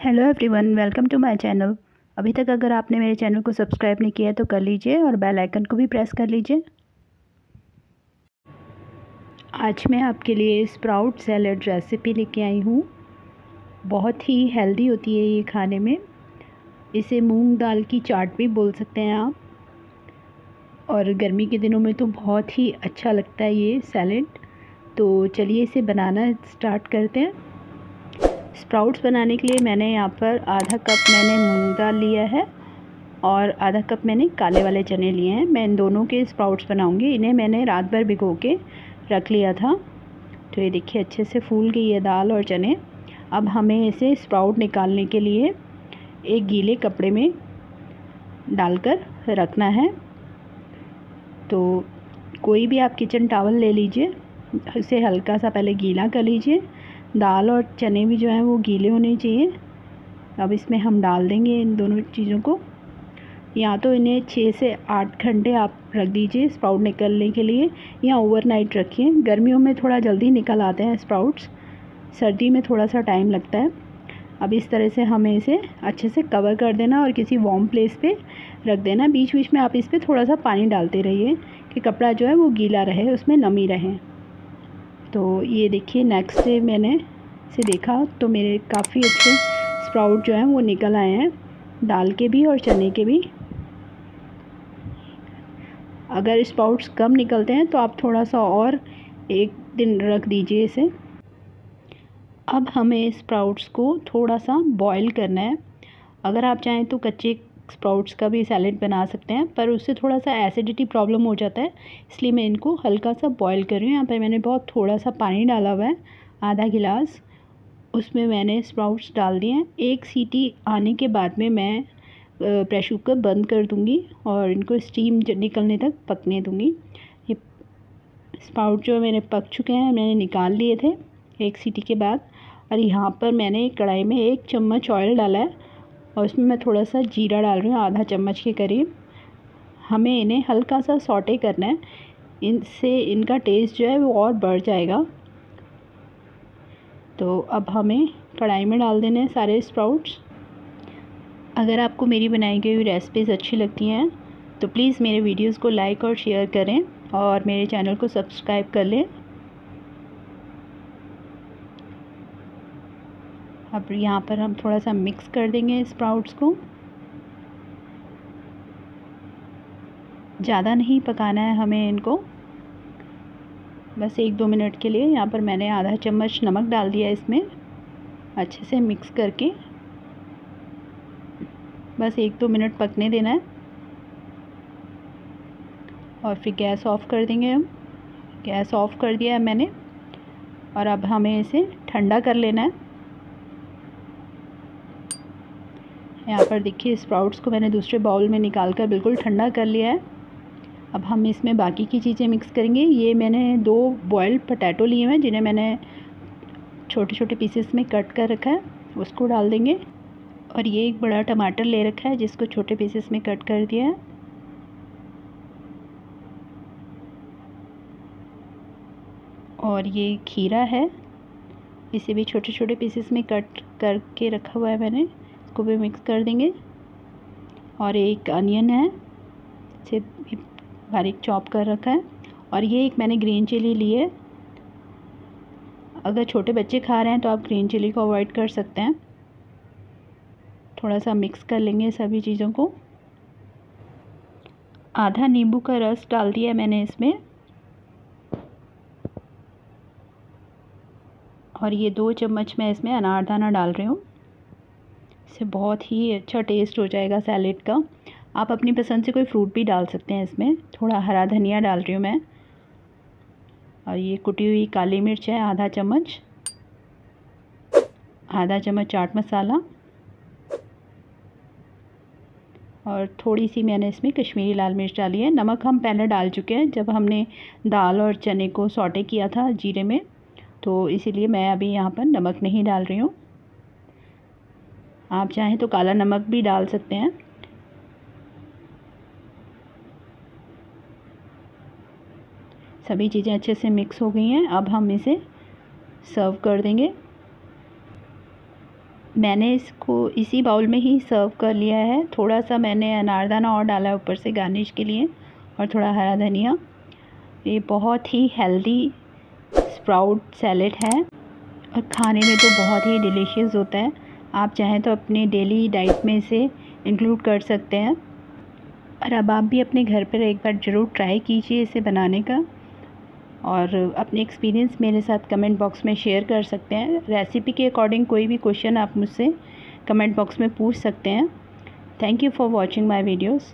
Hello everyone, welcome to my channel. अभी तक अगर आपने मेरे चैनल को सब्सक्राइब नहीं किया है तो कर लीजिए और बेल आइकन को भी प्रेस कर लीजिए। आज मैं आपके लिए स्प्राउट सैलेड रेसिपी लेके आई हूँ। बहुत ही हेल्दी होती है ये खाने में। इसे मूंग दाल की चाट भी बोल सकते हैं आप। और गर्मी के दिनों में तो बहुत ही अच्छा लगता है ये सैलेड। तो चलिए इसे बनाना स्टार्ट करते हैं। स्प्राउट्स बनाने के लिए मैंने यहाँ पर आधा कप मैंने मूंग दाल लिया है और आधा कप मैंने काले वाले चने लिए हैं। मैं इन दोनों के स्प्राउट्स बनाऊंगी। इन्हें मैंने रात भर भिगो के रख लिया था। तो ये देखिए अच्छे से फूल गई है दाल और चने। अब हमें इसे स्प्राउट निकालने के लिए एक गीले कपड़े में डालकर रखना है। तो कोई भी आप किचन टॉवल ले लीजिए, इसे हल्का सा पहले गीला कर लीजिए। दाल और चने भी जो हैं वो गीले होने चाहिए। अब इसमें हम डाल देंगे इन दोनों चीज़ों को। या तो इन्हें 6 से 8 घंटे आप रख दीजिए स्प्राउट निकलने के लिए, या ओवरनाइट रखिए। गर्मियों में थोड़ा जल्दी निकल आते हैं स्प्राउट्स, सर्दी में थोड़ा सा टाइम लगता है। अब इस तरह से हमें इसे अच्छे से कवर कर देना और किसी वार्म प्लेस पे रख देना। बीच बीच में आप इस पर थोड़ा सा पानी डालते रहिए कि कपड़ा जो है वो गीला रहे, उसमें नमी रहे। तो ये देखिए नेक्स्ट डे मैंने इसे देखा तो मेरे काफ़ी अच्छे स्प्राउट जो हैं वो निकल आए हैं, दाल के भी और चने के भी। अगर स्प्राउट्स कम निकलते हैं तो आप थोड़ा सा और एक दिन रख दीजिए इसे। अब हमें स्प्राउट्स को थोड़ा सा बॉईल करना है। अगर आप चाहें तो कच्चे स्प्राउट्स का भी सैलेड बना सकते हैं, पर उससे थोड़ा सा एसिडिटी प्रॉब्लम हो जाता है, इसलिए मैं इनको हल्का सा बॉईल कर रही हूँ। यहाँ पर मैंने बहुत थोड़ा सा पानी डाला हुआ है, आधा गिलास। उसमें मैंने स्प्राउट्स डाल दिए हैं। एक सीटी आने के बाद में मैं प्रेशर कुकर बंद कर दूंगी और इनको स्टीम निकलने तक पकने दूंगी। ये स्प्राउट जो मेरे पक चुके हैं, मैंने निकाल लिए थे एक सीटी के बाद। और यहाँ पर मैंने कढ़ाई में 1 चम्मच ऑयल डाला है और उसमें मैं थोड़ा सा जीरा डाल रही हूँ, आधा चम्मच के करीब। हमें इन्हें हल्का सा सॉटे करना है, इनसे इनका टेस्ट जो है वो और बढ़ जाएगा। तो अब हमें कढ़ाई में डाल देने हैं सारे स्प्राउट्स। अगर आपको मेरी बनाई गई हुई रेसिपीज़ अच्छी लगती हैं तो प्लीज़ मेरे वीडियोस को लाइक और शेयर करें और मेरे चैनल को सब्सक्राइब कर लें। अब यहाँ पर हम थोड़ा सा मिक्स कर देंगे स्प्राउट्स को। ज़्यादा नहीं पकाना है हमें इनको, बस 1-2 मिनट के लिए। यहाँ पर मैंने आधा चम्मच नमक डाल दिया इसमें, अच्छे से मिक्स करके बस 1-2 मिनट पकने देना है और फिर गैस ऑफ कर देंगे हम। गैस ऑफ कर दिया है मैंने और अब हमें इसे ठंडा कर लेना है। यहाँ पर देखिए स्प्राउट्स को मैंने दूसरे बाउल में निकाल कर बिल्कुल ठंडा कर लिया है। अब हम इसमें बाकी की चीज़ें मिक्स करेंगे। ये मैंने 2 बॉइल्ड पोटैटो लिए हैं जिन्हें मैंने छोटे छोटे पीसेस में कट कर रखा है, उसको डाल देंगे। और ये एक बड़ा टमाटर ले रखा है जिसको छोटे पीसेस में कट कर दिया है। और ये खीरा है, इसे भी छोटे छोटे पीसेस में कट करके रखा हुआ है मैंने, इसको भी मिक्स कर देंगे। और एक अनियन है, इसे बारीक चॉप कर रखा है। और ये एक मैंने ग्रीन चिली ली है। अगर छोटे बच्चे खा रहे हैं तो आप ग्रीन चिली को अवॉइड कर सकते हैं। थोड़ा सा मिक्स कर लेंगे सभी चीज़ों को। आधा नींबू का रस डाल दिया मैंने इसमें। और ये 2 चम्मच मैं इसमें अनारदाना डाल रही हूँ। इससे बहुत ही अच्छा टेस्ट हो जाएगा सैलेड का। आप अपनी पसंद से कोई फ्रूट भी डाल सकते हैं इसमें। थोड़ा हरा धनिया डाल रही हूँ मैं। और ये कुटी हुई काली मिर्च है आधा चम्मच, आधा चम्मच चाट मसाला, और थोड़ी सी मैंने इसमें कश्मीरी लाल मिर्च डाली है। नमक हम पहले डाल चुके हैं जब हमने दाल और चने को सॉटे किया था जीरे में, तो इसीलिए मैं अभी यहाँ पर नमक नहीं डाल रही हूँ। आप चाहें तो काला नमक भी डाल सकते हैं। सभी चीज़ें अच्छे से मिक्स हो गई हैं। अब हम इसे सर्व कर देंगे। मैंने इसको इसी बाउल में ही सर्व कर लिया है। थोड़ा सा मैंने अनारदाना और डाला है ऊपर से गार्निश के लिए, और थोड़ा हरा धनिया। ये बहुत ही हेल्दी स्प्राउट सैलेड है और खाने में तो बहुत ही डिलीशियस होता है। आप चाहें तो अपने डेली डाइट में इसे इंक्लूड कर सकते हैं। और अब आप भी अपने घर पर एक बार ज़रूर ट्राई कीजिए इसे बनाने का, और अपने एक्सपीरियंस मेरे साथ कमेंट बॉक्स में शेयर कर सकते हैं। रेसिपी के अकॉर्डिंग कोई भी क्वेश्चन आप मुझसे कमेंट बॉक्स में पूछ सकते हैं। Thank you for watching my videos.